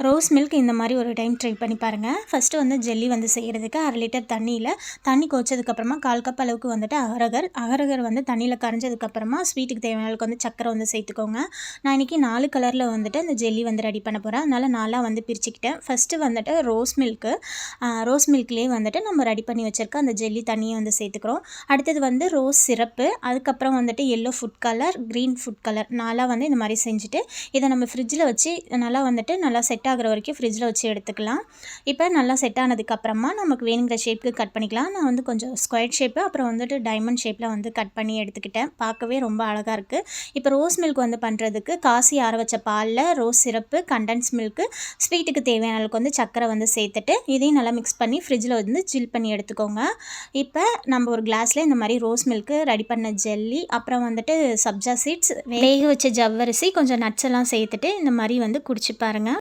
Rose milk இந்த மாதிரி ஒரு டைம் ட்ரை பண்ணி பாருங்கள். ஃபஸ்ட்டு வந்து ஜெல்லி வந்து செய்கிறதுக்கு 1/2 லிட்டர் தண்ணி கொதிச்சதுக்கப்புறமா 1/4 கப் அளவுக்கு வந்துட்டு அகரகர் வந்து தண்ணியில் கரைஞ்சதுக்கப்புறமா ஸ்வீட்டுக்கு தேவையான அளவுக்கு வந்து சக்கரை வந்து சேர்த்துக்கோங்க. நான் இன்றைக்கி 4 கலரில் வந்துட்டு அந்த ஜெல்லி வந்து ரெடி பண்ண போகிறேன். அதனால் 4ஆக வந்து பிரிச்சுக்கிட்டேன். ஃபஸ்ட்டு வந்துட்டு ரோஸ் மில்க்லேயே வந்துட்டு நம்ம ரெடி பண்ணி வச்சுருக்க அந்த ஜெல்லி தண்ணியை வந்து சேர்த்துக்கிறோம். அடுத்தது வந்து ரோஸ் சிரப்பு, அதுக்கப்புறம் வந்துட்டு yellow food colour, green food colour 4ஆக வந்து இந்த மாதிரி செஞ்சுட்டு இதை நம்ம ஃப்ரிட்ஜில் வச்சு நல்லா செட் ஆகிற வரைக்கும் ஃப்ரிட்ஜில் வச்சு எடுத்துக்கலாம். இப்போ நல்லா செட் ஆனதுக்கப்புறமா நமக்கு வேணுங்கிற ஷேப்புக்கு கட் பண்ணிக்கலாம். நான் வந்து கொஞ்சம் ஸ்கொயர் ஷேப்பு, அப்புறம் வந்துட்டு டைமண்ட் ஷேப்பில் வந்து கட் பண்ணி எடுத்துக்கிட்டேன். பார்க்கவே ரொம்ப அழகாக இருக்குது. இப்போ ரோஸ் மில்க் வந்து பண்ணுறதுக்கு காசி ஆற வச்ச பாலில் ரோஸ் சிரப்பு, கண்டன்ஸ் மில்க்கு, ஸ்வீட்டுக்கு தேவையான அளவுக்கு வந்து சக்கரை வந்து சேர்த்துட்டு இதையும் நல்லா மிக்ஸ் பண்ணி ஃப்ரிட்ஜில் வந்து ஜில் பண்ணி எடுத்துக்கோங்க. இப்போ நம்ம ஒரு கிளாஸில் இந்த மாதிரி ரோஸ் மில்க்கு, ரெடி பண்ண ஜெல்லி, அப்புறம் வந்துட்டு சப்ஜா சீட்ஸ், வேக வச்ச ஜவ்வரிசி, கொஞ்சம் நட்ஸ் எல்லாம் சேர்த்துட்டு இந்த மாதிரி வந்து குடிச்சு பாருங்கள்.